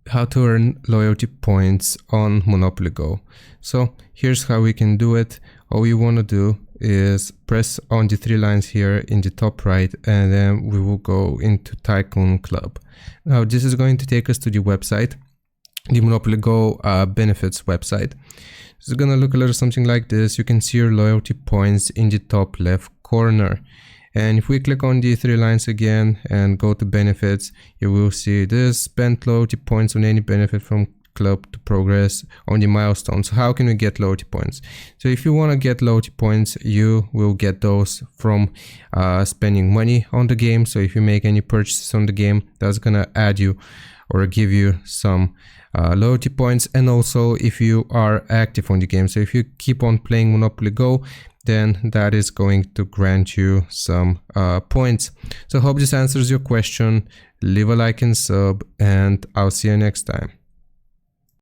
how to earn loyalty points on Monopoly Go. So here's how we can do it. All you want to do is press on the three lines here in the top right, and then we will go into Tycoon Club. Now this is going to take us to the website, the Monopoly Go benefits website. It's gonna look a little something like this. You can see your loyalty points in the top left corner. And if we click on the three lines again and go to benefits, you will see this: spend loyalty points on any benefit from club to progress on the milestones. So how can we get loyalty points? So if you want to get loyalty points, you will get those from spending money on the game. So if you make any purchases on the game, that's gonna add you or give you some loyalty points. And also if you are active on the game, so if you keep on playing Monopoly Go, then that is going to grant you some points. So hope this answers your question. Leave a like and sub, and I'll see you next time.